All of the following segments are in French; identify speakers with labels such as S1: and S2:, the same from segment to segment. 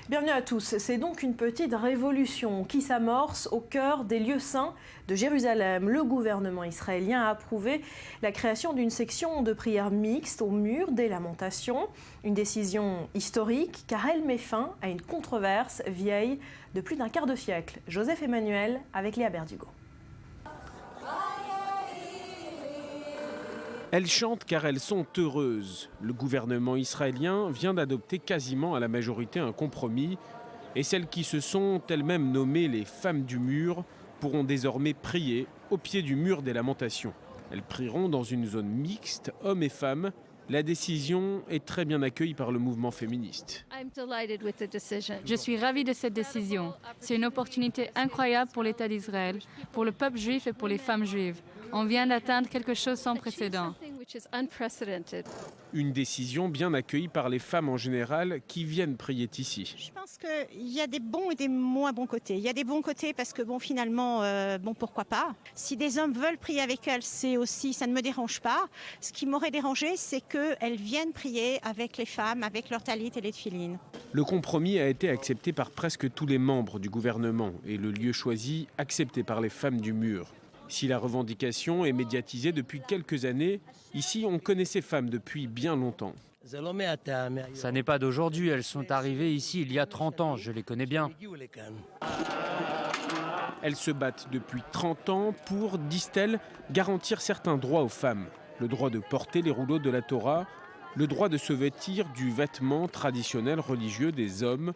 S1: Bienvenue à tous. C'est donc une petite révolution qui s'amorce au cœur des lieux saints de Jérusalem. Le gouvernement israélien a approuvé la création d'une section de prière mixte au mur des Lamentations. Une décision historique car elle met fin à une controverse vieille de plus d'un quart de siècle. Joseph Emmanuel avec Léa Berdugo.
S2: Elles chantent car elles sont heureuses. Le gouvernement israélien vient d'adopter quasiment à la majorité un compromis et celles qui se sont elles-mêmes nommées les femmes du mur pourront désormais prier au pied du mur des Lamentations. Elles prieront dans une zone mixte, hommes et femmes. La décision est très bien accueillie par le mouvement féministe.
S3: Je suis ravie de cette décision. C'est une opportunité incroyable pour l'État d'Israël, pour le peuple juif et pour les femmes juives. On vient d'atteindre quelque chose sans précédent.
S2: Une décision bien accueillie par les femmes en général qui viennent prier ici.
S4: Je pense qu'il y a des bons et des moins bons côtés. Il y a des bons côtés parce que finalement, pourquoi pas. Si des hommes veulent prier avec elles, ça ne me dérange pas. Ce qui m'aurait dérangé, c'est qu'elles viennent prier avec les femmes, avec leur talit et les tefilines.
S2: Le compromis a été accepté par presque tous les membres du gouvernement et le lieu choisi accepté par les femmes du mur. Si la revendication est médiatisée depuis quelques années, ici on connaît ces femmes depuis bien longtemps.
S5: Ça n'est pas d'aujourd'hui, elles sont arrivées ici il y a 30 ans, je les connais bien.
S2: Elles se battent depuis 30 ans pour, disent-elles, garantir certains droits aux femmes. Le droit de porter les rouleaux de la Torah, le droit de se vêtir du vêtement traditionnel religieux des hommes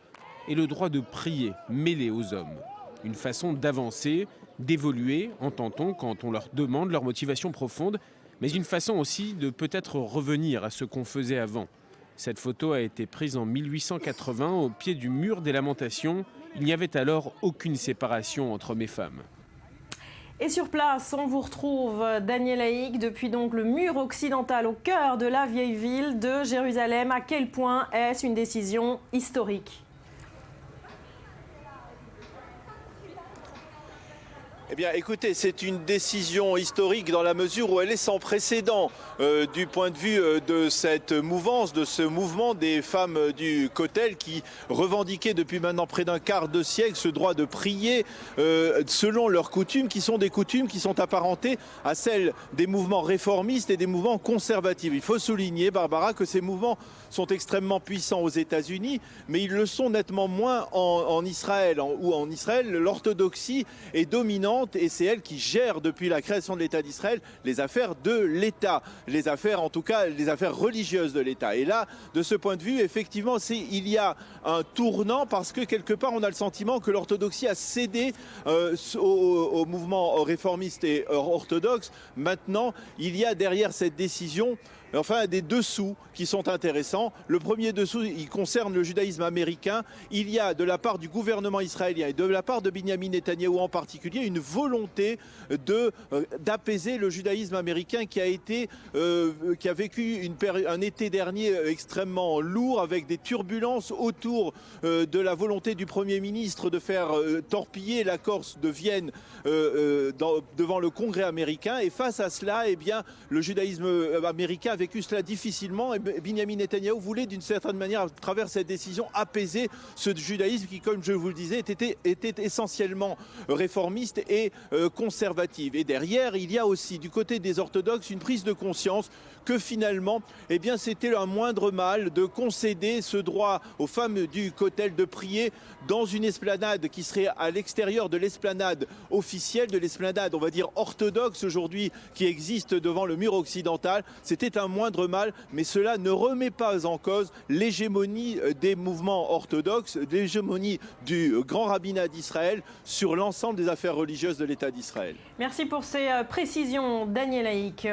S2: et le droit de prier mêlé aux hommes. Une façon d'avancer, d'évoluer, entend-on quand on leur demande leur motivation profonde, mais une façon aussi de peut-être revenir à ce qu'on faisait avant. Cette photo a été prise en 1880 au pied du mur des Lamentations. Il n'y avait alors aucune séparation entre hommes et femmes.
S1: Et sur place, on vous retrouve Daniel Haïk depuis donc le mur occidental au cœur de la vieille ville de Jérusalem. À quel point est-ce une décision historique ?
S6: Eh bien, écoutez, c'est une décision historique dans la mesure où elle est sans précédent du point de vue de cette mouvance, de ce mouvement des femmes du Kotel qui revendiquaient depuis maintenant près d'un quart de siècle ce droit de prier selon leurs coutumes, qui sont des coutumes qui sont apparentées à celles des mouvements réformistes et des mouvements conservatifs. Il faut souligner, Barbara, que ces mouvements sont extrêmement puissants aux États-Unis, mais ils le sont nettement moins en Israël, où en Israël, l'orthodoxie est dominante. Et c'est elle qui gère depuis la création de l'État d'Israël les affaires de l'État, les affaires en tout cas, les affaires religieuses de l'État. Et là, de ce point de vue, effectivement, il y a un tournant parce que quelque part, on a le sentiment que l'orthodoxie a cédé au mouvement réformiste et orthodoxe. Maintenant, il y a derrière cette décision des dessous qui sont intéressants. Le premier dessous, il concerne le judaïsme américain. Il y a de la part du gouvernement israélien et de la part de Binyamin Netanyahou en particulier une volonté d'apaiser le judaïsme américain qui a vécu un été dernier extrêmement lourd avec des turbulences autour de la volonté du Premier ministre de faire torpiller l'accord de Vienne devant le Congrès américain. Et face à cela, le judaïsme américain a vécu cela difficilement et Binyamin Netanyahou voulait d'une certaine manière, à travers cette décision, apaiser ce judaïsme qui, comme je vous le disais, était essentiellement réformiste et conservative. Et derrière, il y a aussi du côté des orthodoxes une prise de conscience que finalement, c'était un moindre mal de concéder ce droit aux femmes du Kotel de prier dans une esplanade qui serait à l'extérieur de l'esplanade officielle, de l'esplanade, on va dire, orthodoxe aujourd'hui qui existe devant le mur occidental. C'était un moindre mal, mais cela ne remet pas en cause l'hégémonie des mouvements orthodoxes, l'hégémonie du grand rabbinat d'Israël sur l'ensemble des affaires religieuses de l'État d'Israël.
S1: Merci pour ces précisions, Daniel Haïk.